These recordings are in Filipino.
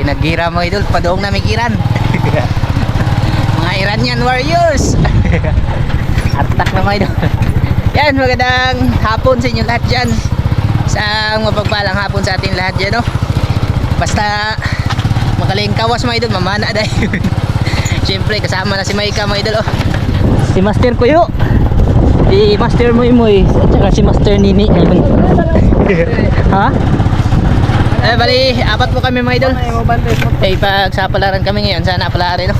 Nagira mo idol, padoong namin Iran. Mga Iranian warriors. Attack na mga idol. Yan, magandang hapon sa inyo lahat dyan. Isang mapagpalang hapon sa ating lahat dyan, no? Basta makaling kawas mga idol, mamana dahil. Siyempre kasama na si Maika mga idol, oh. Si Master Kuyo, si Master Moy Moy, at saka si Master Nini. Ayun. Ha? Bali, apat po kami mga idol. Eh, pagsapalaran kami ngayon, sana palarin, no?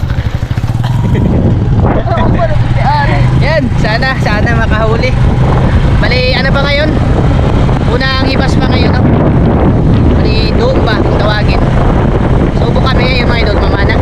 Yan, sana makahuli. Bali, ano pa ngayon? Unang hibas pa ngayon, no? Bali, doon ba kung tawagin? Subo kami ngayon mga idol, mamana.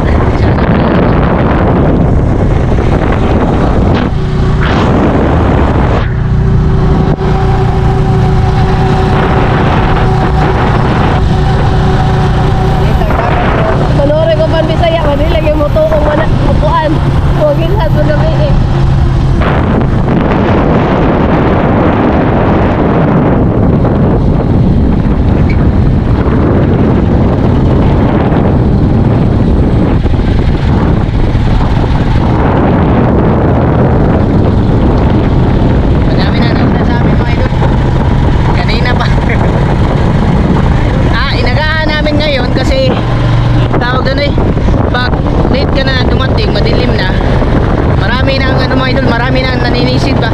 Sana marami na naninisid ba,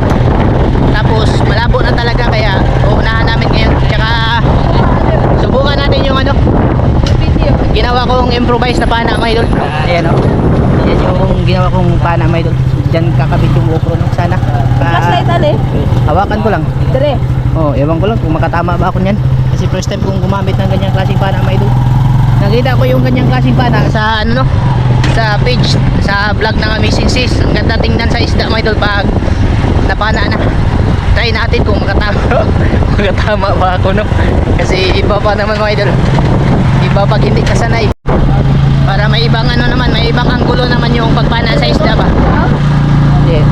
tapos malabo na talaga, kaya uunahan namin ngayon. Tsaka subukan natin yung ano, ginawa kong improvised na pana mga idol. Ayan o, yan yung ginawa kong pana mga idol. Diyan kakabit yung GoPro, no? Sana hawakan ko lang dire. Oh, ewan ko lang kung makatama ba ako nyan, kasi first time kong gumamit ng ganyang klaseng pana mga idol. Nakita ko yung ganyang klaseng pana sa ano, no, sa page, sa vlog ng Amazing Sis. Ang ganda tingnan sa isda mga idol pag napana na. Try natin kung makatama ba ako, no? Kasi iba pa naman mga idol, iba pag hindi kasanay. Para may ibang ano naman, may ibang anggulo naman yung pagpana sa isda ba. Yeah.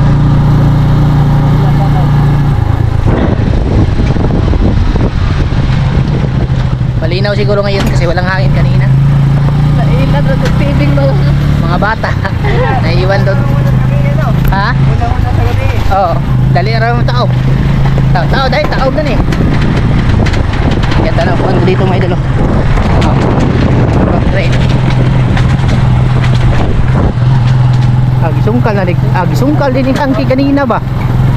Malinaw siguro ngayon kasi walang hangin kanina. Mga bata naiwan doon. Ha? Oo, dali raw ng tao. Tao dahil tao doon eh. Kaya tanong ko ano dito mga idol. Agisungkal na agisungkal din yung tangki kanina ba?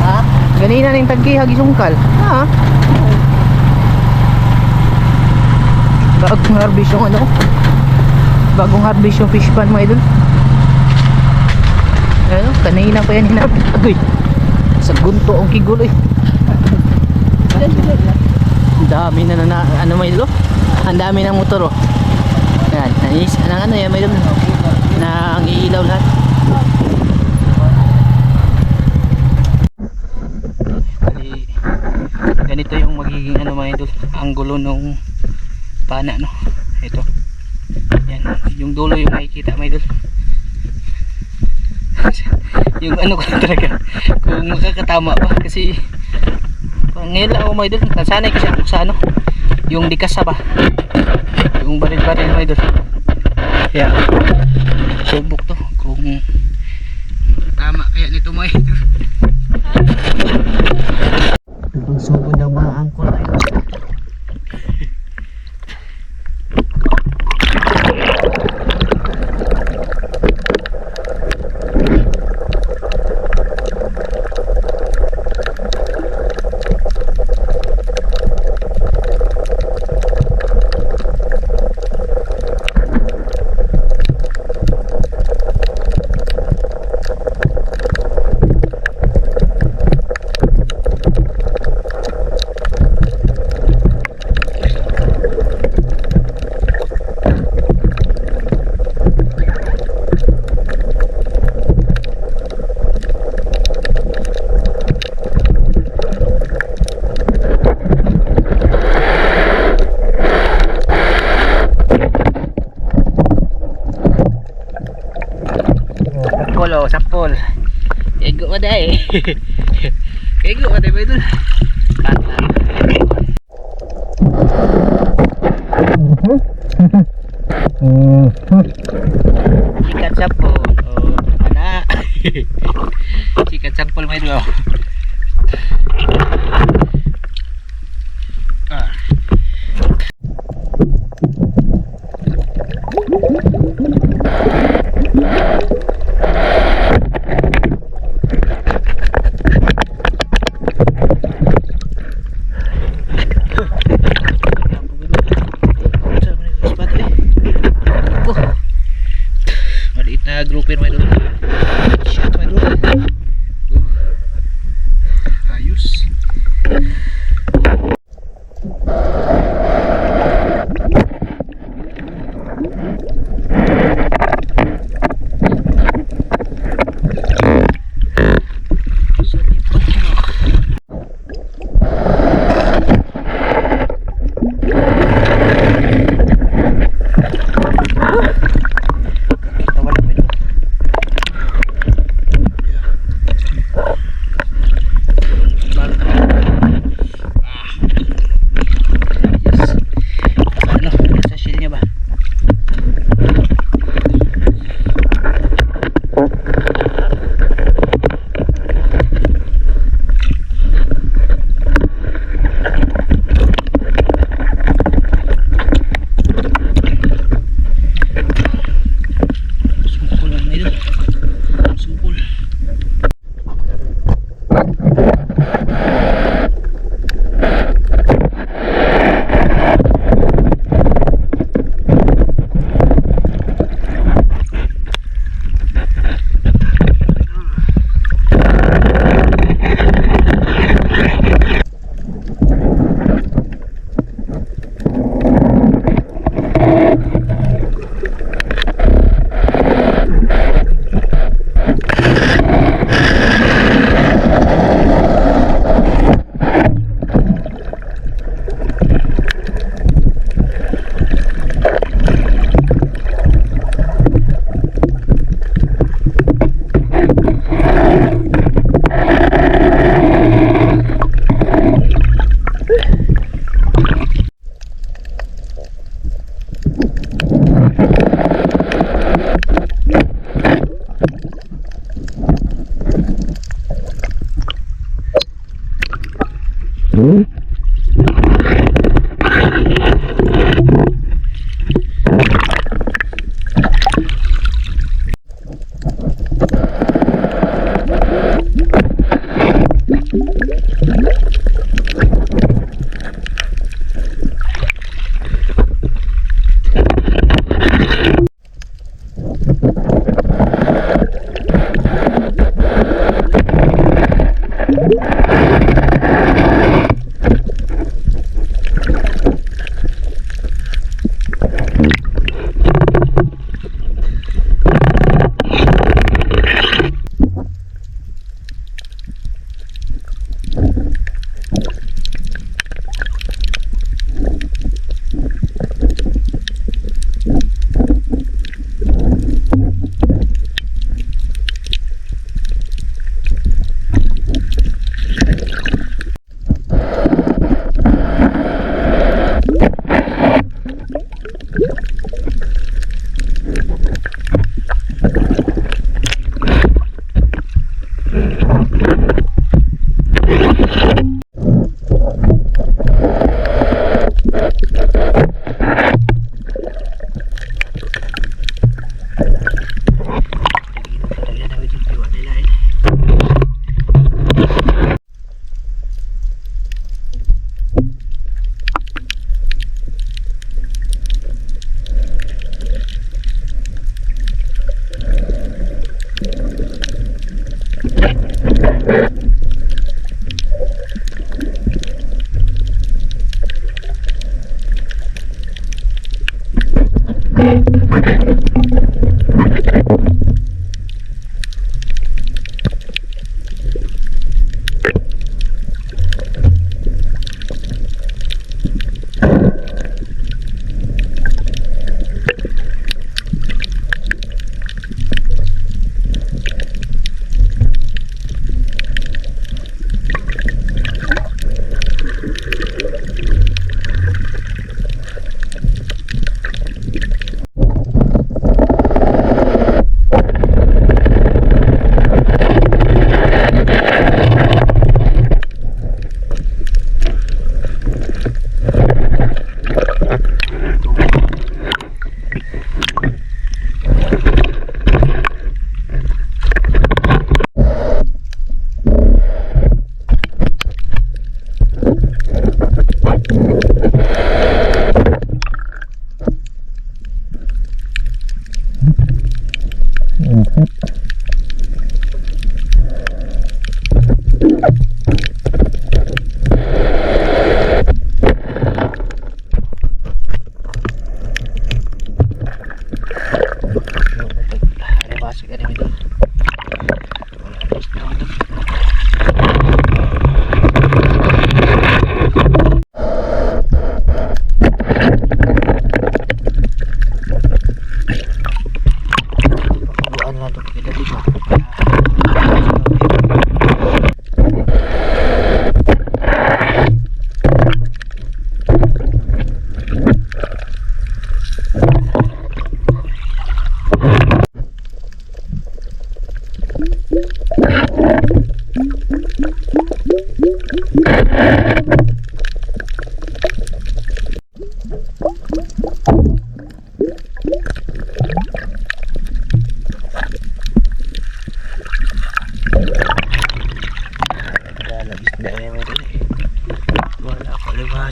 Ha? Kanina na yung tangki agisungkal. Ha? Bagong harvest yung ano, bagong harvest yung fish pan mga idol. Ano, kanina pa yan hinap. Agoy, sa gunto ang kigulo eh. Ang dami na ano mga idol, ang dami ng motor, oh. Yan, ano yan mga idol, na ang iilaw lahat. Bali, ganito yung magiging ano mga idol, ang gulo nung pana, no? Ito yan, yung dulo yung makikita mga idol. Yung ano ko talaga kung makakatama pa, kasi ngayon lang ako mga idol, nasanay kasi ako sa ano, yung dikasa ba, yung baril-baril mga idol. Kaya subok to kung tama kaya nito mga idol. Ang sugod ng mga angkol mga idol. Sapol. Ego mo dahil. Ego mo dahil ba ito? Kata.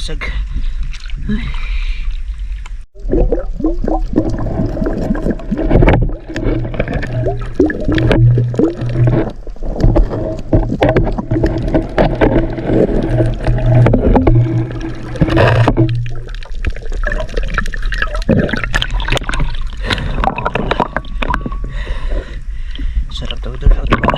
Basag. Ay. Sarap daw doon sa utaba.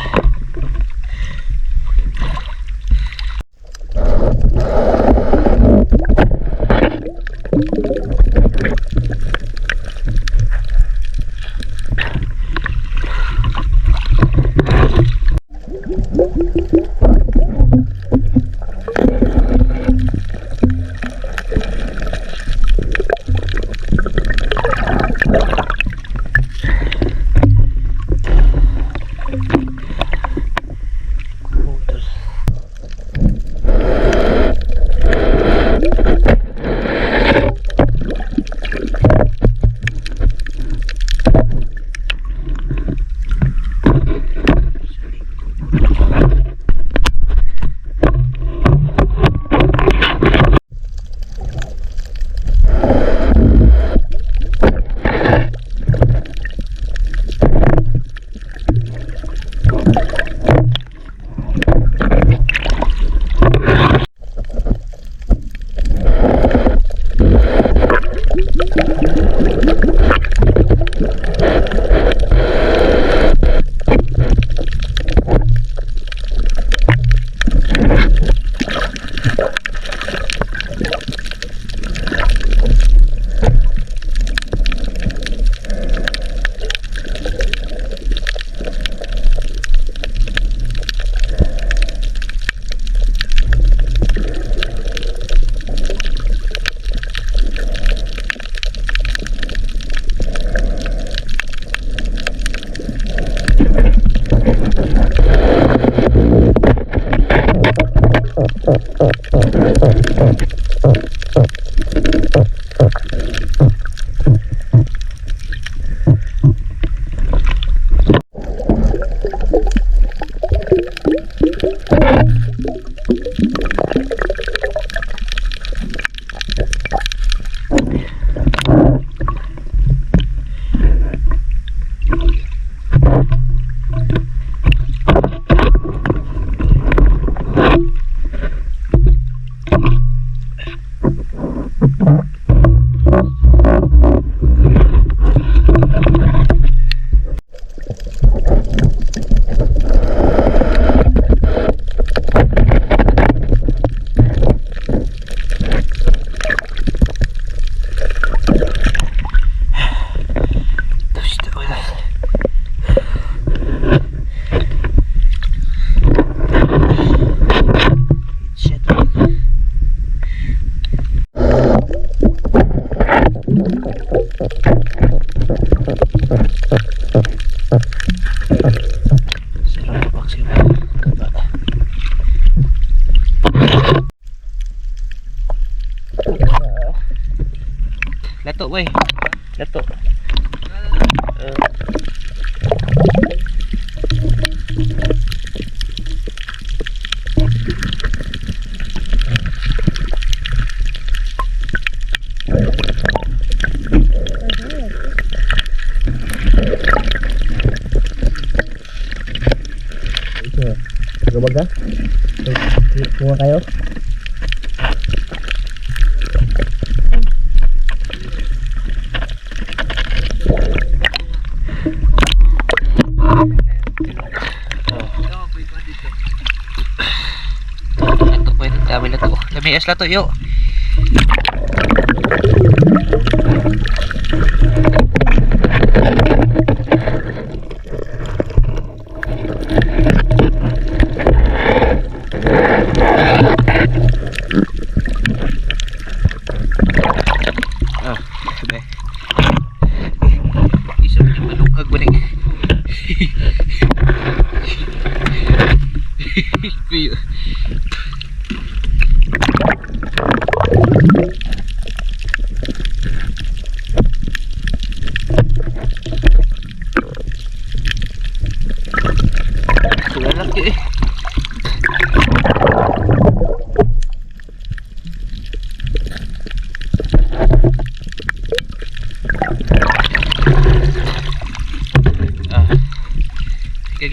Lato boy. Lato. Gabag ka? Kuha kayo? Lato pwede, dami lato. Lamias lato yo.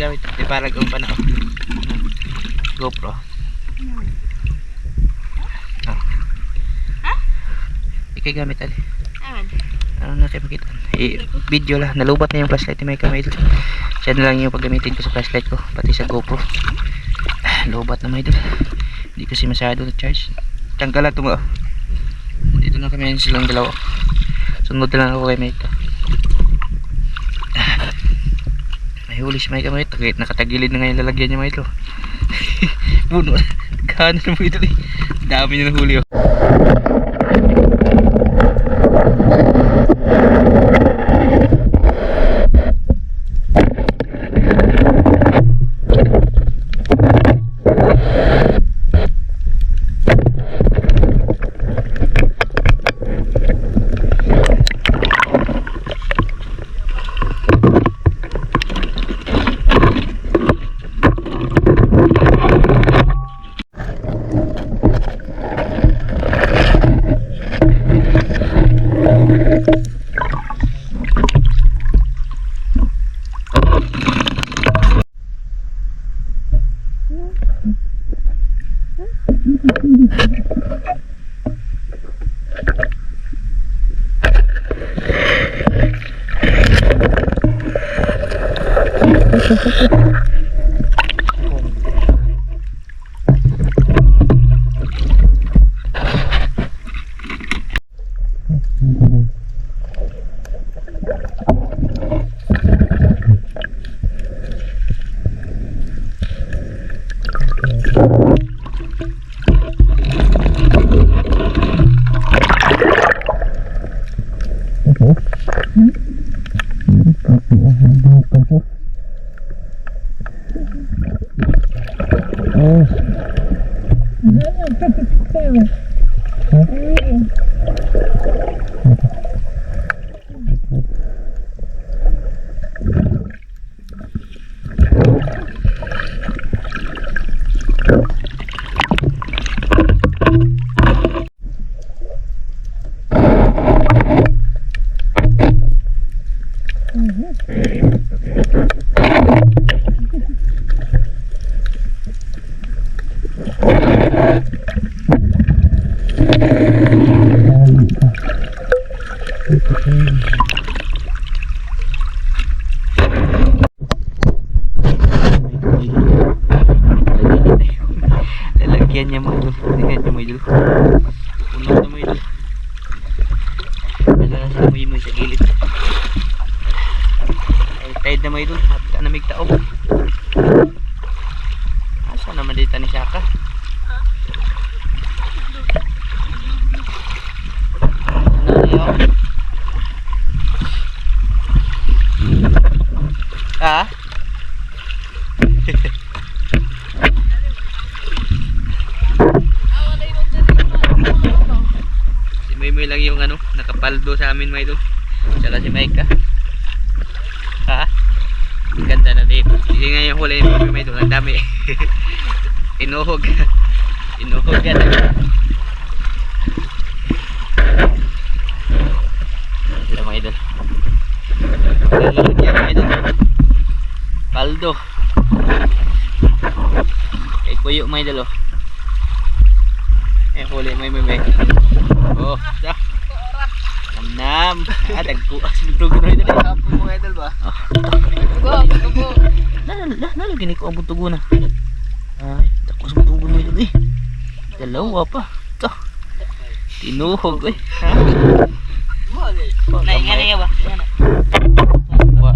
Gamit di parag ang panahon. GoPro. Ikay gamit ali. Ano na tayo makita? Video lang. Nalubat na yung flashlight ni Micah Maidol. Siya na lang yung paggamitin ko sa flashlight ko. Pati sa GoPro. Lubat na Maidol. Hindi kasi masyado na charge. Tanggalan ito mo. Dito na kami silang dalawa. Sunod na lang ako kay Micah. May huli si Micah Maidol. Kahit nakatagilid na ngayon lalagyan niya Maidol. Puno na. Kahanan na Maidol eh. Dami niya na huli oh. Lalagyan niya mo idol. Lalagyan niya mo idol. Puno na mo idol. Dala na sila mo sa gilid. Ay tide na mo idol. Hati ka na migtaog. Asa naman dito ni Shaka? Ano na yun? lang yung ano, nakapaldo sa amin mga idol. Tsaka si Micah. Ha? Ganda na dito. Hindi nga yung huli yung mga idol. Ang dami. Inuhog. Inuhog yan. Ito mga idol. Lalagyan mga idol. Paldo. Kay Kuyo mga idol oh. Eh huli may. Oh, dah. Nam. Dagkuas butog na idol. Hapon mga idol ba? Tugo. Nalo gini ko ang butugo na. Ay, dagkuas butugo na idol eh. Dalawa pa. To. Tinuhog eh. Ha? Naingan niya ba? Kuha.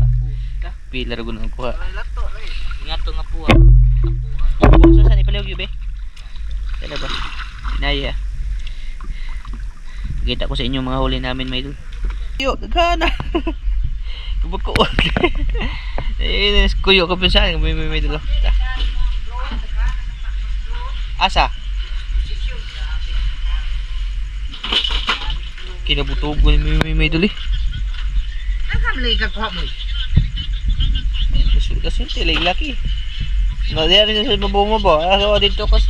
Pilar ko na kuha. Ingat to nga puwa. Puwa sa saan ipaliw yun be? Kaya ba? Inaya. Kita ko sa inyo mga huli namin may dul. Yo, nagkana. Kubakuwag. Eh, kuyo ka pinsan. May dul. Asa? Kinabutog ko may dul eh. Nakamali ka kuha mo. Kasi tilig laki. Ngadya rin sa babaw mo ba? So dito kas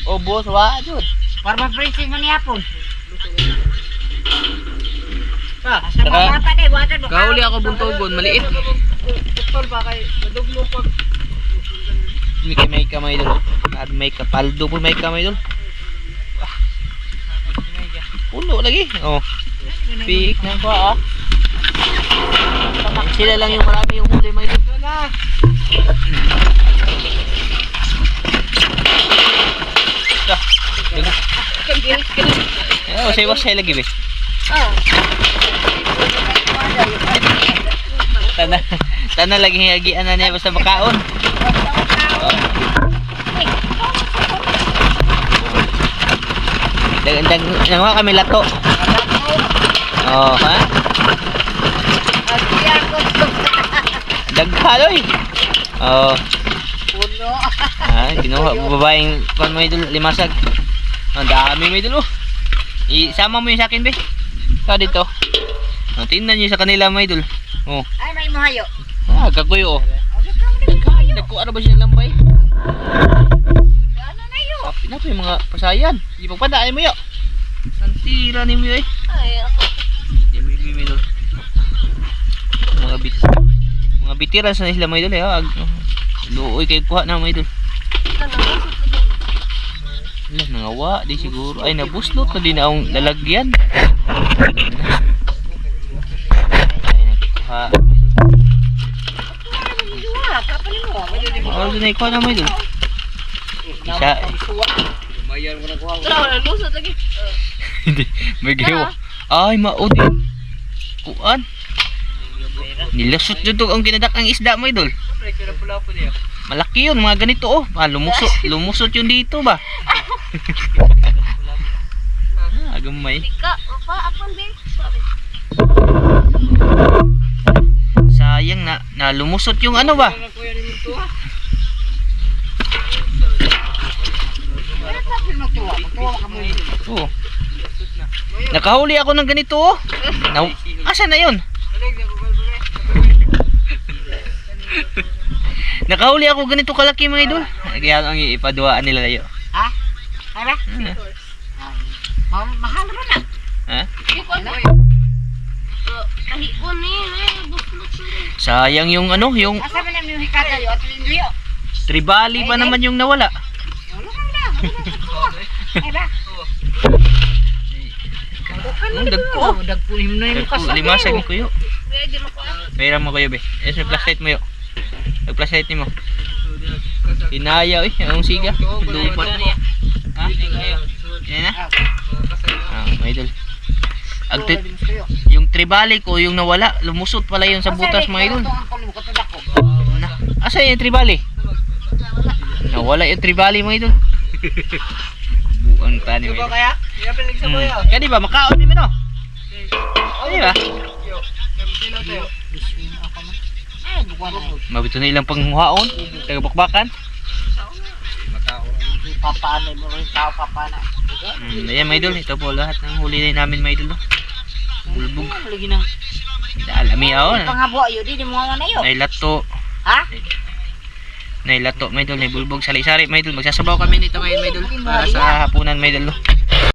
obos wa jud. Para ma-freezing mo ni hapon. Ha, Sa mga bata kay water do. kahuli ako buntogon, maliit. Putol ba kay maduglo pag May kamay dul. At may kapaldo po may kamay dul. Puno lagi. Oh. Pik na ko ah. Sila lang yung marami yung huli may dul. Oh, say lagi be. Tana lagi hiyagian na niya basta makaon. Dag nang kami lato. Oh, ha? Daghaloy. Oh. Puno. Ah, kinuha babaeng kon mo idol limasag. Ang dami mo idol oh. Isama mo yung sa akin be. Ka dito. Oh, tingnan niyo sa kanila mo idol. Oh. Ay may mahayo. Ah, kakuyo oh. Nagkuha na ba siya lambay? Ano na yo? Sapi na po yung mga pasayan. Di pagpadaan mo yo. Santira ni mo eh. Ay ako. Di mo idol. Mga bitiran sa sila mo idol eh. Luoy kay kuha na mo idol. Wala, nangawa di siguro. Ay, nabuslot na din akong lalagyan. Ay, nagkuha. Doon na ikuha na mo idol. Isa. mayan mo na kuha. Lusot lagi. Hindi, may gawa. Ay, maudin. Kuan. Nilusot dito ang kinadak ang isda mo idol. Malaki yun, mga ganito oh. Ah, lumusot yun dito ba? Agamay. Ika, pa apon be. Sabi. Sayang na lumusot yung ano ba? Oh. Nakahuli ako ng ganito oh. Asa na yun? Nakahuli ako ganito kalaki mga idol. Kaya ang ipaduaan nila layo. Ha? Hala? Mahal mo na. Ha? Kahipon ni, buslot sila. Sayang yung ano, yung Asa man yung hikada yo at linduyo. tribali pa naman yung nawala. Wala na. Hala. Ang dagko. Dagpunim na yung kasama. Limasag ni kuyo. Pwede mo ko. Mayroon mo kuyo be. Es may flashlight mo yo. May flashlight ni mo. Hinaya eh, ang siga. Lupa. Ha? Yan na. Ah, may idol. Yung tribali ko, yung nawala, lumusot pala yun sa butas mga idol. Asa yung tribali? Nawala yung tribali mga idol. Buang tani mga idol. Kaya? Kaya pinig sa boya. Kaya di ba, makaon din mo no? Di ba? Mabito na ilang panghuhaon, tagabakbakan. Papaano mo rin tao papana. Ayan mga idol, ito po lahat ng huli namin mga idol. Bulbog. Lagi na. Alami ako. Pangabo ayo di mo nga na yo. Nailato. Ha? Nailato mga idol, naibulbog. Sari-sari mga idol. Magsasabaw kami nito ngayon mga idol. Para sa hapunan mga idol.